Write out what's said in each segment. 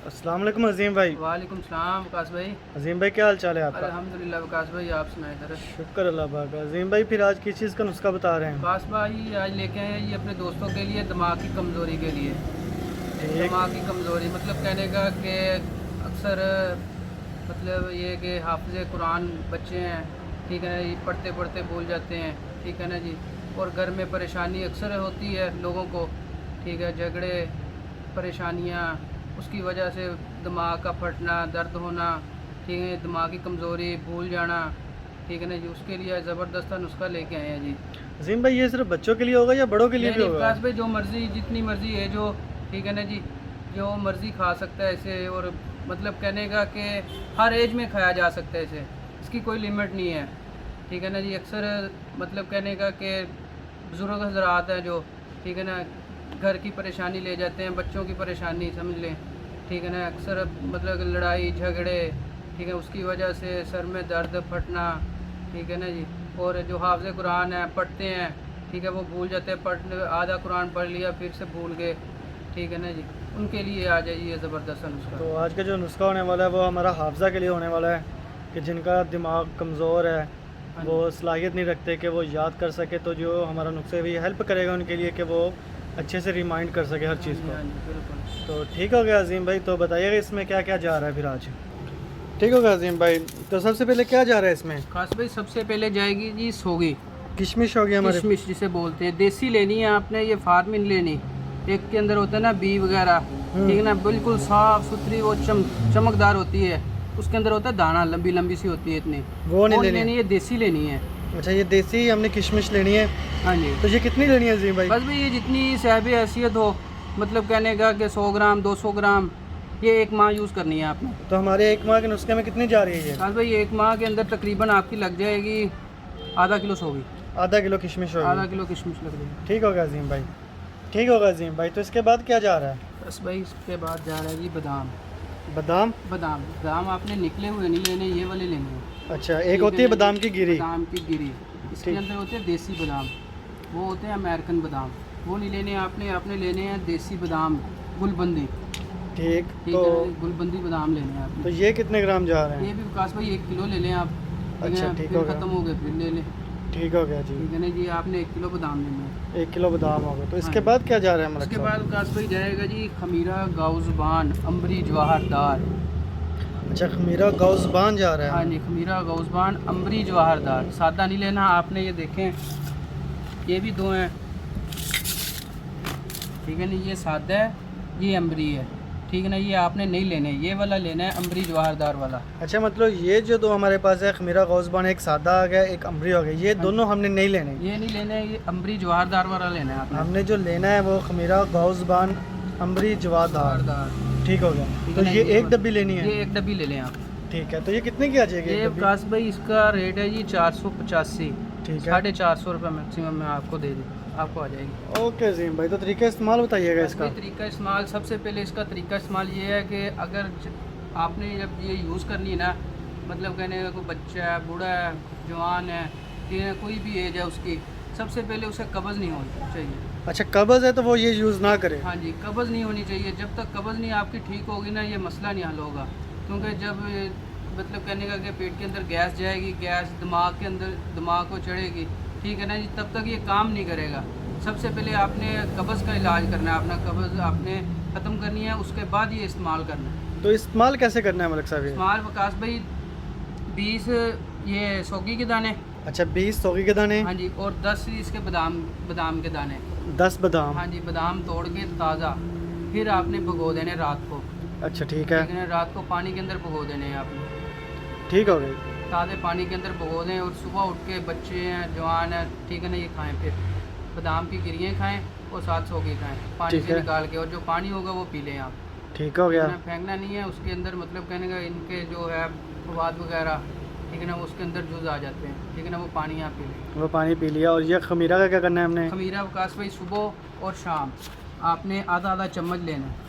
अस्सलाम वालेकुम अजीम भाई। वालेकुम सलाम विकास भाई। अजीम भाई क्या हाल चाल है आपका? अल्हम्दुलिल्लाह विकास भाई, आप सुनाए इधर। शुक्र अल्लाह पाक का। अजीम भाई फिर आज किस चीज़ का नुस्खा बता रहे हैं? विकास भाई आज लेके आए हैं ये अपने दोस्तों के लिए दिमाग की कमज़ोरी के लिए। ठीक। दिमाग की कमज़ोरी मतलब कहने का कि अक्सर मतलब ये कि हाफ़िज़ कुरान बच्चे हैं, ठीक है ना, ये पढ़ते पढ़ते भूल जाते हैं, ठीक है ना जी। और घर में परेशानी अक्सर होती है लोगों को, ठीक है, झगड़े परेशानियाँ, उसकी वजह से दिमाग का फटना, दर्द होना, ठीक है, दिमाग की कमज़ोरी, भूल जाना, ठीक है ना जी। उसके लिए ज़बरदस्त नुस्खा लेके आए हैं जी। अजीम भाई ये सिर्फ बच्चों के लिए होगा या बड़ों के लिए भी नहीं होगा? विकास भाई, जो मर्ज़ी जितनी मर्ज़ी है जो, ठीक है ना जी, जो मर्ज़ी खा सकता है इसे। और मतलब कहने का कि हर एज में खाया जा सकता है इसे, इसकी कोई लिमिट नहीं है, ठीक है ना जी। अक्सर मतलब कहने का कि बुज़ुर्ग हज़रात हैं जो, ठीक है ना, घर की परेशानी ले जाते हैं, बच्चों की परेशानी समझ लें, ठीक है ना। अक्सर मतलब लड़ाई झगड़े, ठीक है, उसकी वजह से सर में दर्द फटना, ठीक है ना जी। और जो हाफ़िज़ कुरान है पढ़ते हैं, ठीक है, वो भूल जाते हैं, पढ़ने आधा कुरान पढ़ लिया फिर से भूल गए, ठीक है ना जी। उनके लिए आ जाइए ज़बरदस्त नुस्खा। तो आज का जो नुस्खा होने वाला है वो हमारा हाफजा के लिए होने वाला है कि जिनका दिमाग कमज़ोर है, हाँ वो जी, सलाहियत नहीं रखते कि वो याद कर सके, तो जो हमारा नुस्खा भी हेल्प करेगा उनके लिए कि वो अच्छे से रिमाइंड कर सके हर हाँ चीज़ जी, को। हाँ जी, बिल्कुल। तो ठीक हो गया अजीम भाई, तो बताइएगा इसमें क्या क्या जा रहा है फिर आज? ठीक होगा अजीम भाई, तो सबसे पहले क्या जा रहा है इसमें? खास भाई सबसे पहले जाएगी जी सोगी, किशमिश हो गया हमारे। किशमिश जिसे बोलते हैं। देसी लेनी है आपने, ये फार्म नहीं लेनी। एक के अंदर होता है ना बी वगैरह, ठीक है ना, बिल्कुल साफ़ सुथरी वो चमकदार होती है। उसके अंदर होता है दाना, लंबी लंबी सी होती है इतनी, वो नहीं नहीं लेनी लेनी, ये देसी लेनी है। अच्छा, ये देसी हमने किशमिश लेनी है। हाँ जी। तो ये कितनी लेनी है अजीम भाई? बस भाई ये जितनी साहब हैसियत हो, मतलब कहने का कि 100 ग्राम 200 ग्राम, ये एक माह यूज़ करनी है आपने। तो हमारे एक माह के नुस्खे में कितनी जा रही है ये? बस भाई एक माह के अंदर तकरीबन आपकी लग जाएगी आधा किलो सोगी, आधा किलो किशमिश आधा होगी। किलो किशमिश लग जाएगी। ठीक होगा अजीम भाई, ठीक होगा अजीम भाई। तो इसके बाद क्या जा रहा है? बस भाई इसके बाद जा रहा है जी बादाम। बादाम। बादाम बादाम आपने निकले हुए नहीं लेने, ये वाले लेने हैं। अच्छा, एक होती है बादाम की गिरी। बादाम की गिरी, इसके ठीक। अंदर होते हैं देसी बादाम, वो होते हैं अमेरिकन बादाम, वो नहीं लेने आपने। आपने लेने हैं देसी बादाम, गुलबंदी, ठीक। ठीक तो है ना, गुलबंदी बादाम लेने हैं आपने। तो ये कितने ग्राम जा रहे ये हैं? भी विकास भाई 1 किलो ले लें आप, ठीक अच्छा, है, ठीक फिर होगा। ख़त्म हो गए फिर ले लें, ठीक हो गया जी। ठीक है ना जी। आपने 1 किलो बादाम लेने हैं। 1 किलो बादाम हो गया। तो इसके हाँ। बाद क्या जा रहा है हमारा? उसके बाद विकास भाई जाएगा जी खमीरा, गाउज़बान, अम्बरी, जवाहरदार। अच्छा, खमीरा गौज़बान जा रहा हाँ है। जी, खमीरा, गाउज़बान, अम्बरी, जवाहरदार। सादा नहीं लेना आपने, ये देखें ये भी 2 हैं, ठीक है ना, ये सादा है, ये अम्बरी है, ठीक है ना। ये आपने नहीं लेने, ये वाला लेना है अम्बरी जवाहरदार वाला। अच्छा, मतलब ये जो दो हमारे पास है, खमीरा गौज़बान, एक सादा आ गया एक अमरी हो गया, ये दोनों हमने नहीं लेने। ये नहीं लेना, ये अम्बरी जवाहरदार वाला लेना है आपने। हमने जो लेना है वो खमीरा गौज़बान अमरी जवादार। जवाहरदार, ठीक हो गया। ठीक तो है ना, ये एक वाला। डब्बी लेनी है। ये 1 डब्बी ले लें आप। ठीक है, तो ये कितने की आ जाएगी ये एक डब्बी? विकास भाई इसका रेट है जी 485, ठीक है। 450 रुपये मैक्सिमम में आपको दे दूँ, आपको आ जाएगी। ओके अजीम भाई, तो तरीका इस्तेमाल बताइएगा इसका। इसका तरीका इस्तेमाल, सबसे पहले इसका तरीका इस्तेमाल ये है कि अगर आपने जब ये यूज़ करनी है ना, मतलब कहने का कोई बच्चा है, बूढ़ा है, जवान है, या कोई भी एज है उसकी, सबसे पहले उसे कब्ज़ नहीं होनी चाहिए। अच्छा, कब्ज़ है तो वो ये यूज़ ना करे। हाँ जी, कब्ज़ नहीं होनी चाहिए। जब तक कब्ज़ नहीं आपकी ठीक होगी ना, ये मसला नहीं हल होगा। क्योंकि जब मतलब कहने का कि पेट के अंदर गैस जाएगी, गैस दिमाग के अंदर, दिमाग को चढ़ेगी, ठीक है ना जी, तब तक ये काम नहीं करेगा। सबसे पहले आपने कब्ज़ का इलाज करना है, अपना कब्ज़ आपने ख़त्म करनी है, उसके बाद ये इस्तेमाल करना है। तो इस्तेमाल कैसे करना है मलिक साहब ये? इस्तेमाल विकास भाई 20 ये सौगी के दाने, अच्छा, 20 सौगी के दाने। हाँ जी, और 10 इसके बादाम के दाने। 10 बादाम। हाँ जी, बादाम तोड़ के ताज़ा, फिर आपने भिगो देने रात को, अच्छा, ठीक ठीक है। है ना, रात को पानी के अंदर भिगो देने हैं आपने, ठीक हो गई। ताज़े पानी के अंदर भिगो दें। और सुबह उठ के बच्चे हैं, जवान है, ठीक है ना, ये खाएं। फिर बादाम की गिरियाँ खाएं और 7 सौगी खाएं, पानी ठीक से है। निकाल के, और जो पानी होगा वो पी लें आप, ठीक हो ठीक गया। है ना। फेंकना नहीं है उसके अंदर, मतलब कहने का इनके जो है फवाद वगैरह, ठीक है ना, उसके अंदर जुज़ आ जाते हैं, ठीक है ना, वो पानी आप पी लें। वो पानी पी लिया। और ये खमीरा का क्या करना है हमने? खमीरा विकास भाई सुबह और शाम आपने आधा आधा चम्मच लेना है।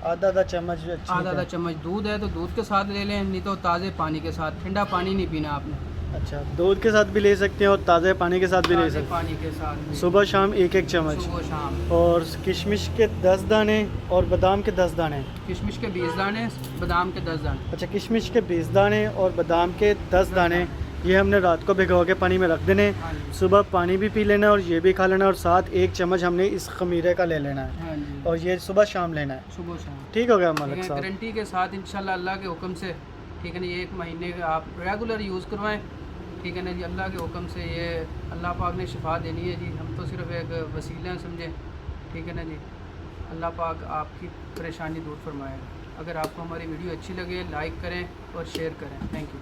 आधा आधा चम्मच। आधा आधा चम्मच दूध है तो दूध के साथ ले लें, नहीं तो ताज़े पानी के साथ। ठंडा पानी नहीं पीना आपने, अच्छा, दूध के साथ भी ले सकते हैं और ताज़े पानी के साथ भी ले ताज़े सकते पानी के साथ हैं। भी। सुबह शाम एक एक चम्मच। सुबह शाम। और किशमिश के 10 दाने और बादाम के 10 दाने। किशमिश के 20 दाने, बादाम के 10 दाने। अच्छा, किशमिश के 20 दाने और बादाम के 10 दाने, ये हमने रात को भिगो के पानी में रख देने। हाँ जी। सुबह पानी भी पी लेना और ये भी खा लेना, और साथ एक चम्मच हमने इस खमीरे का ले लेना है, हाँ जी। और ये सुबह शाम लेना है। सुबह शाम। ठीक हो गया ठीक मलिक है, साहब। गारंटी के साथ इंशाल्लाह अल्लाह के हुक्म से, ठीक है ना, ये 1 महीने का आप रेगुलर यूज़ करवाएं, ठीक है ना जी। अल्लाह के हुक्म से ये अल्लाह पाक ने शिफा देनी है जी, हम तो सिर्फ एक वसीला समझें, ठीक है ना जी। अल्लाह पाक आपकी परेशानी दूर फरमाएगा। अगर आपको हमारी वीडियो अच्छी लगे लाइक करें और शेयर करें। Thank you.